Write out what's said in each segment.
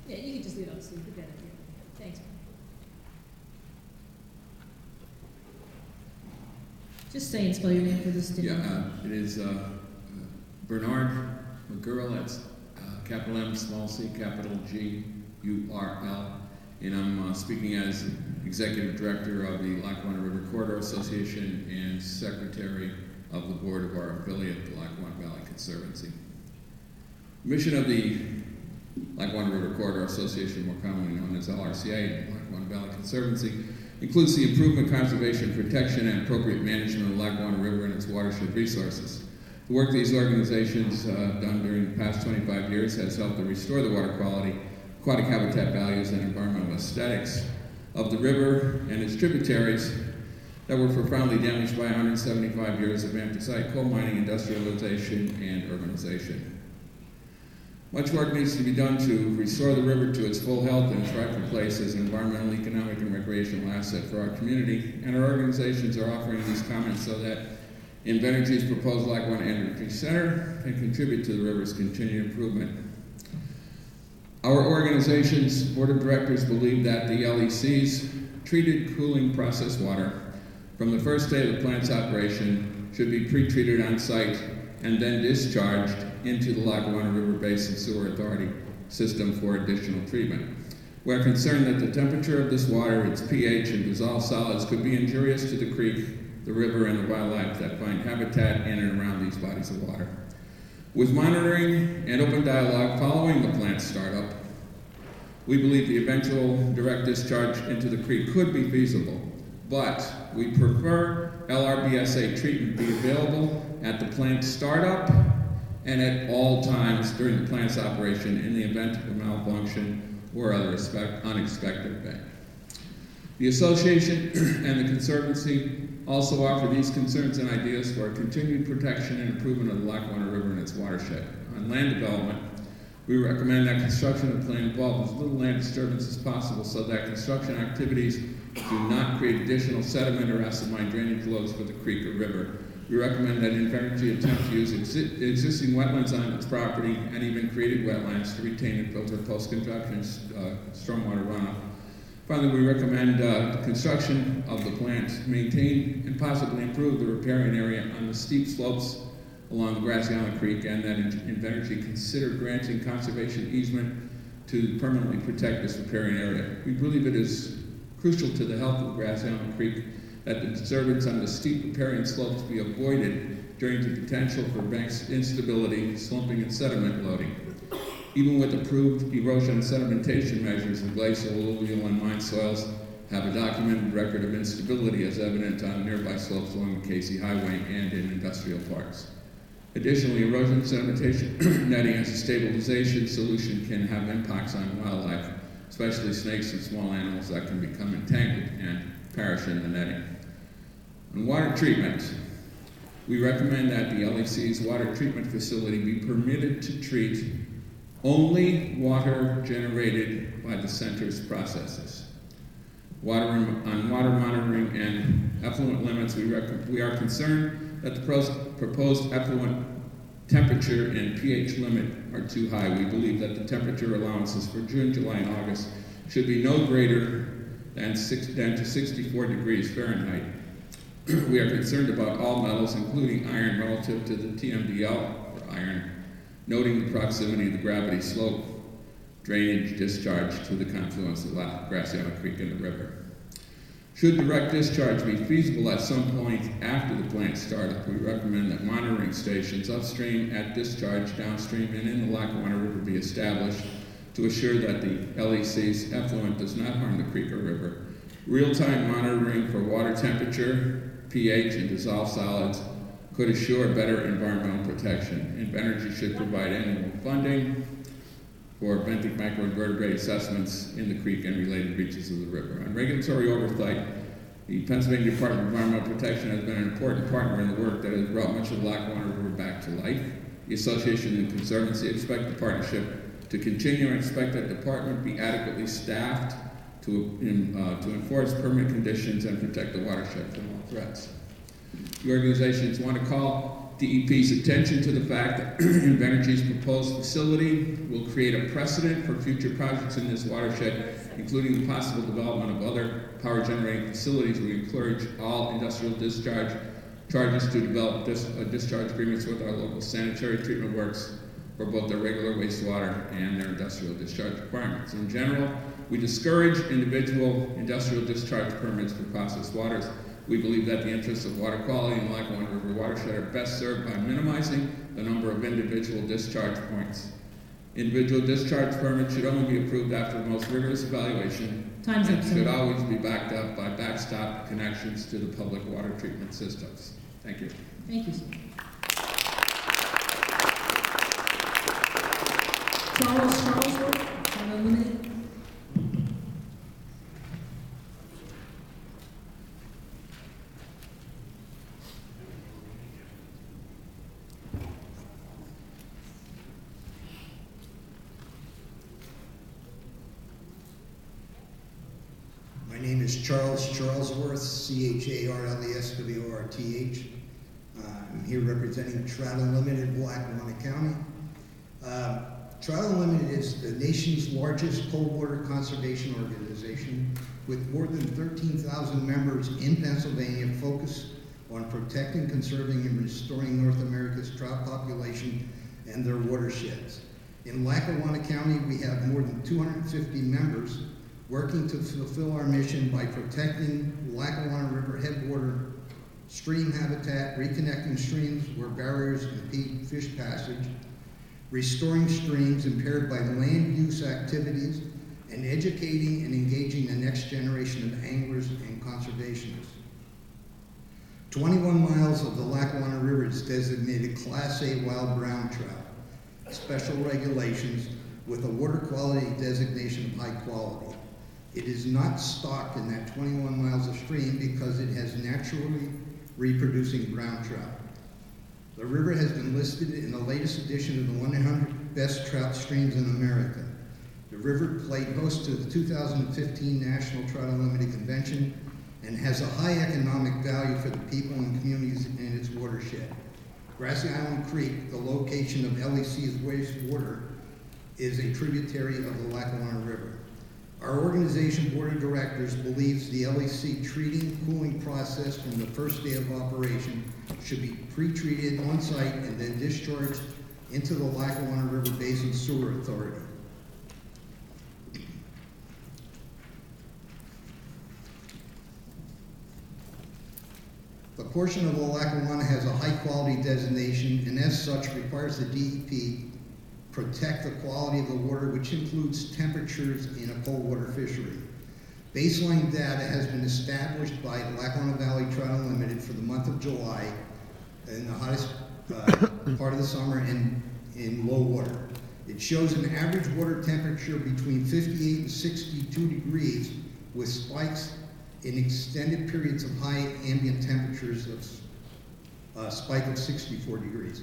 Yeah, you can just leave it up so you put that in here. Thanks. Just say and spell your name for this. Yeah, it is Bernie McGurl. That's capital M, small c, capital G, U-R-L. And I'm speaking as Executive Director of the Lackawanna River Corridor Association and Secretary of the Board of our affiliate, the Lackawanna Valley Conservancy. The mission of the Lackawanna River Corridor Association, more commonly known as LRCA, Lackawanna Valley Conservancy, includes the improvement, conservation, protection, and appropriate management of the Lackawanna River and its watershed resources. The work these organizations done during the past 25 years has helped to restore the water quality, aquatic habitat values, and environmental aesthetics of the river and its tributaries that were profoundly damaged by 175 years of anthracite coal mining, industrialization, and urbanization. Much work needs to be done to restore the river to its full health and its rightful place as an environmental, economic, and recreational asset for our community, and our organizations are offering these comments so that Invenergy's proposed Lackawanna Energy Center can contribute to the river's continued improvement. Our organization's board of directors believe that the LEC's treated cooling process water from the first day of the plant's operation should be pre-treated on site and then discharged into the Lackawanna River Basin Sewer Authority system for additional treatment. We are concerned that the temperature of this water, its pH, and dissolved solids could be injurious to the creek, the river, and the wildlife that find habitat in and around these bodies of water. With monitoring and open dialogue following the plant's startup, we believe the eventual direct discharge into the creek could be feasible, but we prefer LRBSA treatment be available at the plant startup and at all times during the plant's operation in the event of a malfunction or other unexpected event. The association and the Conservancy also offer these concerns and ideas for continued protection and improvement of the Lackawanna River and its watershed. On land development, we recommend that construction of the plant involve as little land disturbance as possible so that construction activities do not create additional sediment or acidine drainage loads for the creek or river. We recommend that Invenergy attempt to use existing wetlands on its property and even created wetlands to retain and filter post-construction stormwater runoff. Finally, we recommend construction of the plant maintain and possibly improve the riparian area on the steep slopes along the Graciana Creek, and that Invenergy consider granting conservation easement to permanently protect this riparian area. We believe it is crucial to the health of Graciana Creek that the disturbance on the steep riparian slopes be avoided during the potential for bank instability, slumping, and sediment loading. Even with approved erosion and sedimentation measures, the glacial, alluvial, and mine soils have a documented record of instability as evident on nearby slopes along the Casey Highway and in industrial parks. Additionally, erosion and sedimentation netting as a stabilization solution can have impacts on wildlife, especially snakes and small animals that can become entangled and perish in the netting. On water treatment, we recommend that the LEC's water treatment facility be permitted to treat only water generated by the center's processes. On water monitoring and effluent limits, we are concerned that the proposed effluent temperature and pH limit are too high. We believe that the temperature allowances for June, July, and August should be no greater than to 64 degrees Fahrenheit. We are concerned about all metals, including iron, relative to the TMDL for iron, noting the proximity of the gravity slope drainage discharge to the confluence of Graciana Creek and the river. Should direct discharge be feasible at some point after the plant startup, we recommend that monitoring stations upstream at discharge, downstream, and in the Lackawanna River be established to assure that the LEC's effluent does not harm the creek or river. Real-time monitoring for water temperature, pH, and dissolved solids could assure better environmental protection. Invenergy should provide annual funding for benthic microinvertebrate assessments in the creek and related reaches of the river. On regulatory oversight, the Pennsylvania Department of Environmental Protection has been an important partner in the work that has brought much of the Lackawanna River back to life. The Association and Conservancy expect the partnership to continue and expect that the department be adequately staffed to enforce permit conditions and protect the watershed from all threats. The organizations want to call DEP's attention to the fact that Invenergy's proposed facility will create a precedent for future projects in this watershed, including the possible development of other power generating facilities. We encourage all industrial discharges to develop discharge agreements with our local sanitary treatment works for both their regular wastewater and their industrial discharge requirements. In general, we discourage individual industrial discharge permits for processed waters. We believe that the interests of water quality in the Lackawanna River watershed are best served by minimizing the number of individual discharge points. Individual discharge permits should only be approved after the most rigorous evaluation. Time's up, and sir. should always be backed up by backstop connections to the public water treatment systems. Thank you. Thank you, sir. Charlie Charlesworth, Trout Unlimited. My name is Charles Charlesworth, C-H-A-R-L-E-S-W-O-R-T-H. I'm here representing Trout Unlimited, Lackawanna County. Trout Unlimited is the nation's largest cold water conservation organization with more than 13,000 members in Pennsylvania focused on protecting, conserving, and restoring North America's trout population and their watersheds. In Lackawanna County, we have more than 250 members working to fulfill our mission by protecting Lackawanna River headwater stream habitat, reconnecting streams where barriers impede fish passage, restoring streams impaired by land use activities, and educating and engaging the next generation of anglers and conservationists. 21 miles of the Lackawanna River is designated Class A wild brown trout, special regulations with a water quality designation of high quality. It is not stocked in that 21 miles of stream because it has naturally reproducing brown trout. The river has been listed in the latest edition of the 100 Best Trout Streams in America. The river played host to the 2015 National Trout Unlimited Convention and has a high economic value for the people and communities in its watershed. Grassy Island Creek, the location of LEC's wastewater, is a tributary of the Lackawanna River. Our organization board of directors believes the LEC treating cooling process from the first day of operation should be pre-treated on site and then discharged into the Lackawanna River Basin Sewer Authority. The portion of the Lackawanna has a high quality designation and as such requires the DEP protect the quality of the water, which includes temperatures in a cold water fishery. Baseline data has been established by Lackawanna Valley Trout Unlimited for the month of July in the hottest part of the summer and in low water. It shows an average water temperature between 58 and 62 degrees with spikes in extended periods of high ambient temperatures of spike of 64 degrees.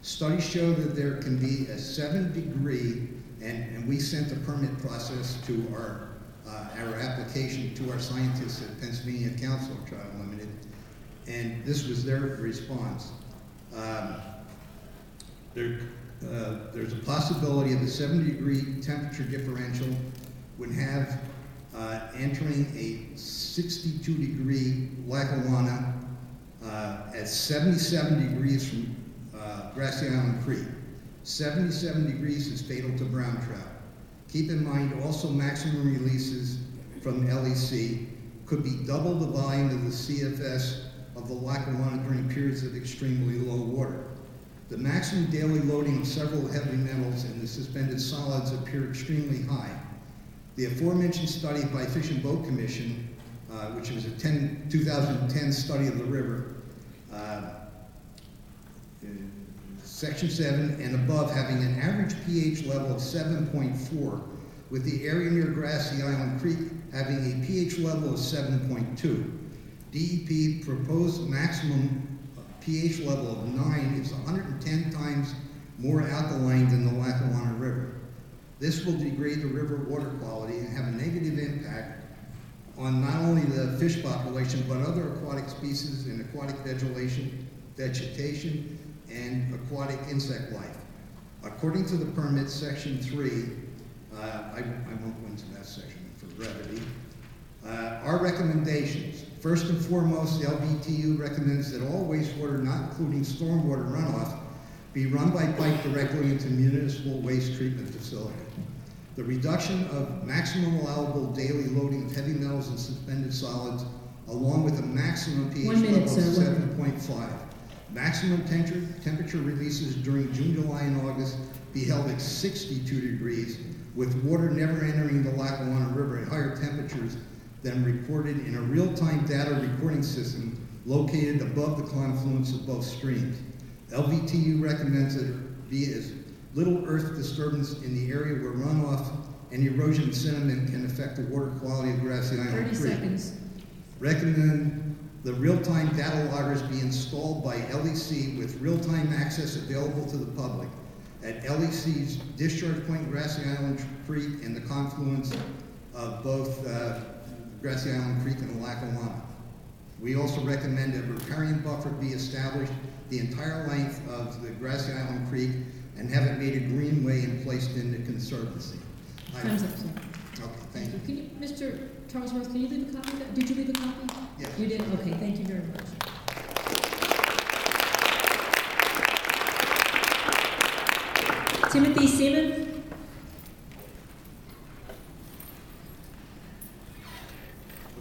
Studies show that there can be a 7-degree, and we sent the permit process to our application to our scientists at Pennsylvania Council of Trout Unlimited, and this was their response. There's a possibility of a 7-degree temperature differential would have entering a 62-degree Lackawanna at 77 degrees from Grassy Island Creek. 77 degrees is fatal to brown trout. Keep in mind also maximum releases from LEC could be double the volume of the CFS of the Lackawanna during periods of extremely low water. The maximum daily loading of several heavy metals and the suspended solids appear extremely high. The aforementioned study by Fish and Boat Commission, which was a 2010 study of the river, Section 7 and above having an average pH level of 7.4, with the area near Grassy Island Creek having a pH level of 7.2. DEP proposed maximum pH level of 9 is 110 times more alkaline than the Lackawanna River. This will degrade the river water quality and have a negative impact on not only the fish population, but other aquatic species and aquatic vegetation, and aquatic insect life. According to the permit, section 3, I won't go into that section for brevity. Our recommendations. First and foremost, the LBTU recommends that all wastewater, not including stormwater runoff, be run by pipe directly into municipal waste treatment facility. The reduction of maximum allowable daily loading of heavy metals and suspended solids, along with a maximum pH 1 minute, level of sir. 7.5. Maximum temperature releases during June, July, and August be held at 62 degrees, with water never entering the Lackawanna River at higher temperatures than reported in a real-time data recording system located above the confluence of both streams. LVTU recommends that there be as little earth disturbance in the area where runoff and erosion and sediment can affect the water quality of Grassy Island 30 Creek. seconds. Recommend the real-time data loggers be installed by LEC with real-time access available to the public at LEC's discharge point Grassy Island Creek and the confluence of both Grassy Island Creek and the Lackawanna. We also recommend a riparian buffer be established the entire length of the Grassy Island Creek and have it made a greenway and placed in the conservancy. Time's up, sir. Okay, thank you. Can you, Mr. Charlesworth, can you leave a copy of that? Did you leave a copy? Yes. You did? Okay, thank you very much. Timothy Seaman?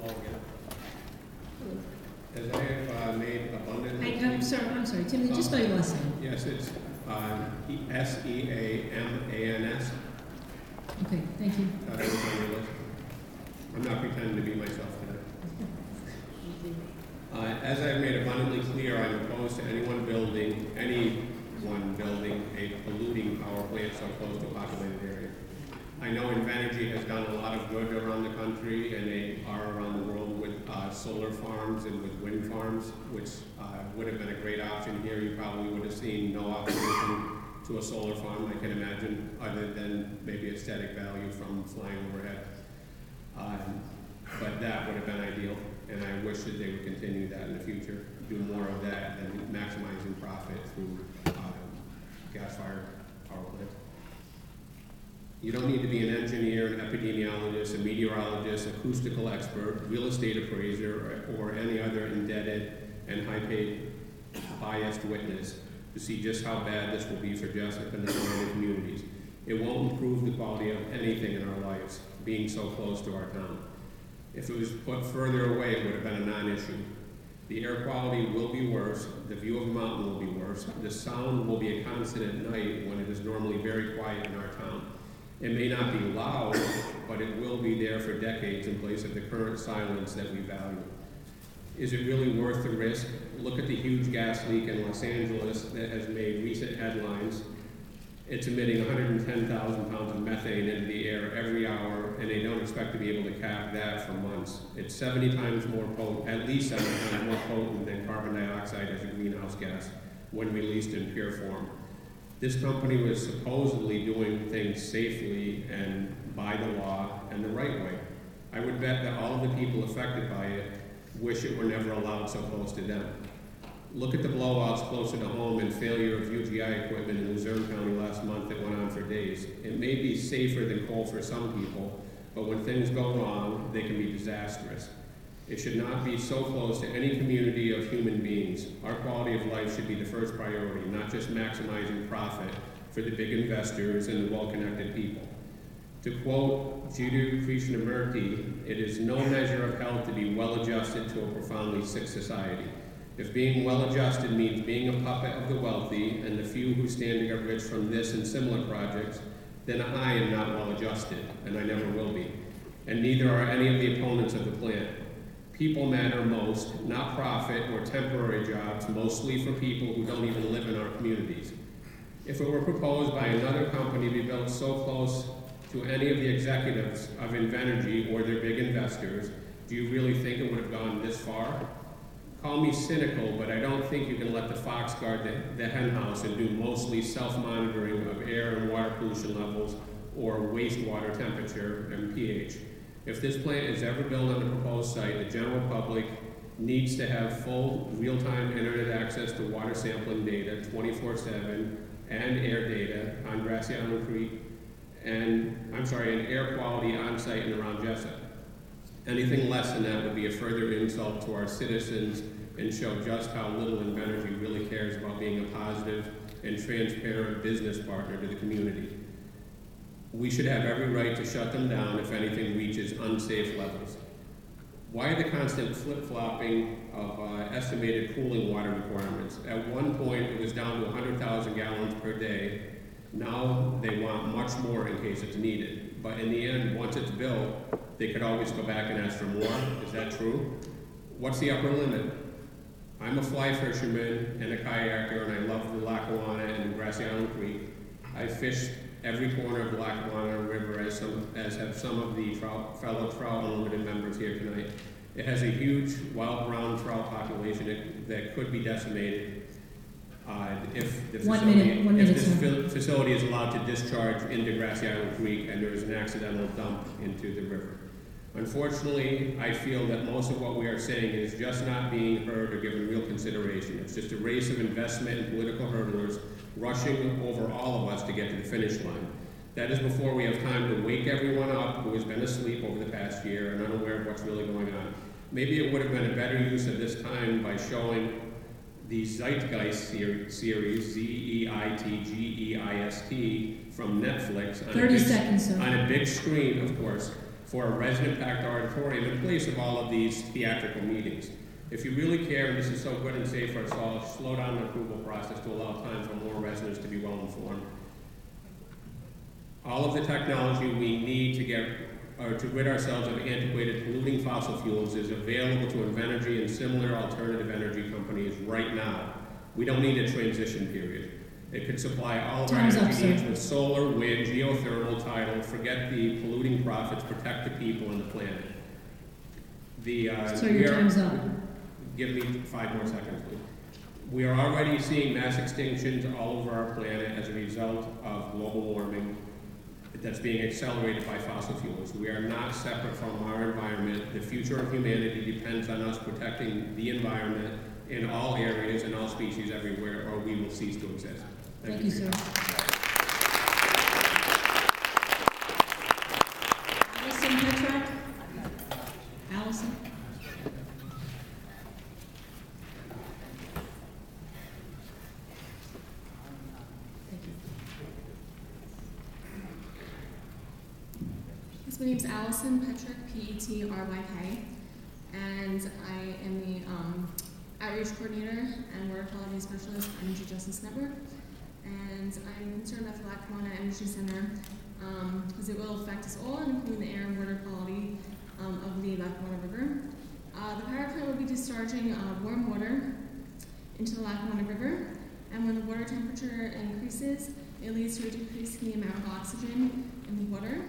Hello again. As I have made abundantly I'm sorry, Timothy, just spell your last name. Yes, it's S-E-A-M-A-N-S. Okay, thank you. That I was on your list. I'm not pretending to be myself today. As I've made abundantly clear, I'm opposed to anyone building a polluting power plant so close to a populated area. I know Invenergy has done a lot of good around the country, and they are around the world with solar farms and with wind farms, which would have been a great option here. You probably would have seen no opposition to a solar farm, I can imagine, other than maybe aesthetic value from flying overhead. But that would have been ideal, and I wish that they would continue that in the future, do more of that than maximizing profit through gas-fired power plants. You don't need to be an engineer, an epidemiologist, a meteorologist, acoustical expert, real estate appraiser, or any other indebted and high-paid biased witness to see just how bad this will be for Jessup and the surrounding communities. It won't improve the quality of anything in our lives, being so close to our town. If it was put further away, it would have been a non-issue. The air quality will be worse, the view of the mountain will be worse, the sound will be a constant at night when it is normally very quiet in our town. It may not be loud, but it will be there for decades in place of the current silence that we value. Is it really worth the risk? Look at the huge gas leak in Los Angeles that has made recent headlines. It's emitting 110,000 pounds of methane into the air every hour, and they don't expect to be able to cap that for months. It's 70 times more potent, at least 70 times more potent than carbon dioxide as a greenhouse gas when released in pure form. This company was supposedly doing things safely and by the law and the right way. I would bet that all of the people affected by it wish it were never allowed so close to them. Look at the blowouts closer to home and failure of UGI equipment in Luzerne County last month that went on for days. It may be safer than coal for some people, but when things go wrong, they can be disastrous. It should not be so close to any community of human beings. Our quality of life should be the first priority, not just maximizing profit for the big investors and the well-connected people. To quote Jiddu Krishnamurti, it is no measure of health to be well-adjusted to a profoundly sick society. If being well-adjusted means being a puppet of the wealthy and the few who stand to get rich from this and similar projects, then I am not well-adjusted, and I never will be. And neither are any of the opponents of the plant. People matter most, not profit or temporary jobs, mostly for people who don't even live in our communities. If it were proposed by another company to be built so close to any of the executives of Invenergy or their big investors, do you really think it would have gone this far? Call me cynical, but I don't think you can let the fox guard the hen house and do mostly self-monitoring of air and water pollution levels or wastewater temperature and pH. If this plant is ever built on the proposed site, the general public needs to have full real-time internet access to water sampling data 24/7 and air data on Grassy Island Creek and air quality on site and around Jessup. Anything less than that would be a further insult to our citizens and show just how little Invenergy really cares about being a positive and transparent business partner to the community. We should have every right to shut them down if anything reaches unsafe levels. Why the constant flip-flopping of estimated cooling water requirements? At one point, it was down to 100,000 gallons per day. Now they want much more in case it's needed. But in the end, once it's built, they could always go back and ask for more. Is that true? What's the upper limit? I'm a fly fisherman and a kayaker, and I love the Lackawanna and Grassy Island Creek. I fish every corner of the Lackawanna River, as have some of the fellow Trout Unlimited members here tonight. It has a huge wild brown trout population that could be decimated if the facility is allowed to discharge into Grassy Island Creek and there is an accidental dump into the river. Unfortunately, I feel that most of what we are saying is just not being heard or given real consideration. It's just a race of investment and political hurdlers rushing over all of us to get to the finish line. That is before we have time to wake everyone up who has been asleep over the past year and unaware of what's really going on. Maybe it would have been a better use of this time by showing the Zeitgeist series, Zeitgeist, from Netflix on a big screen, of course, for a resident-packed auditorium in place of all of these theatrical meetings. If you really care, and this is so good and safe for us all, slow down the approval process to allow time for more residents to be well informed. All of the technology we need to rid ourselves of antiquated polluting fossil fuels is available to Invenergy and similar alternative energy companies right now. We don't need a transition period. It could supply all of our energy needs with solar, wind, geothermal, tidal. Forget the polluting profits, protect the people and the planet. Your time's up. Give me 5 more seconds, please. We are already seeing mass extinctions all over our planet as a result of global warming that's being accelerated by fossil fuels. We are not separate from our environment. The future of humanity depends on us protecting the environment in all areas and all species everywhere, or we will cease to exist. Thank you, sir. Allison Petrarch. Allison. Thank you. Yes, my name is Allison Petrick, P-E-T-R-Y-K, and I am the Outreach Coordinator and Water Quality Specialist for Energy Justice Network. And I'm concerned about the Lackawanna Energy Center because it will affect us all, including the air and water quality of the Lackawanna River. The power plant will be discharging warm water into the Lackawanna River, and when the water temperature increases, it leads to a decrease in the amount of oxygen in the water,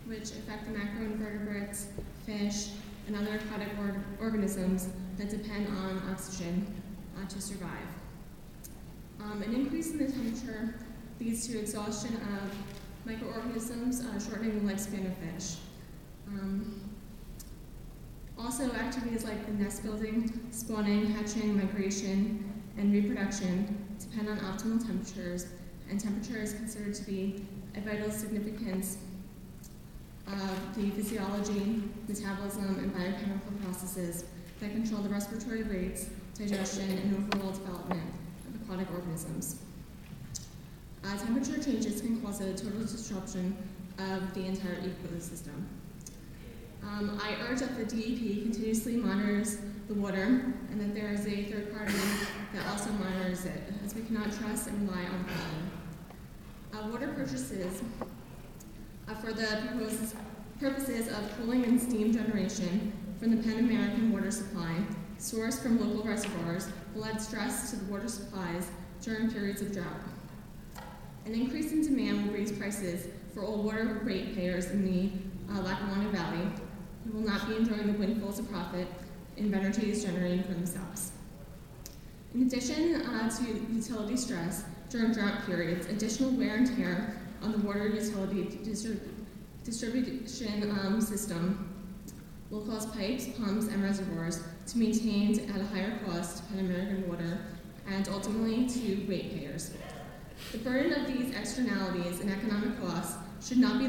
which affect the macroinvertebrates, fish, and other aquatic organisms that depend on oxygen to survive. An increase in the temperature leads to exhaustion of microorganisms, shortening the lifespan of fish. Also, activities like the nest building, spawning, hatching, migration, and reproduction depend on optimal temperatures, and temperature is considered to be a vital significance of the physiology, metabolism, and biochemical processes that control the respiratory rates, digestion, and overall development of aquatic organisms. Temperature changes can cause a total disruption of the entire ecosystem. I urge that the DEP continuously monitors the water and that there is a third party that also monitors it, as we cannot trust and rely on quality. Water purchases for the proposed purposes of cooling and steam generation from the Pan American water supply, sourced from local reservoirs, will add stress to the water supplies during periods of drought. An increase in demand will raise prices for all water ratepayers in the Lackawanna Valley, who will not be enjoying the windfalls of profit Invenergy is generating for themselves. In addition to utility stress during drought periods, additional wear and tear on the water utility distribution system will cause pipes, pumps, and reservoirs to maintained at a higher cost to Penn American Water and ultimately to ratepayers. The burden of these externalities and economic costs should not be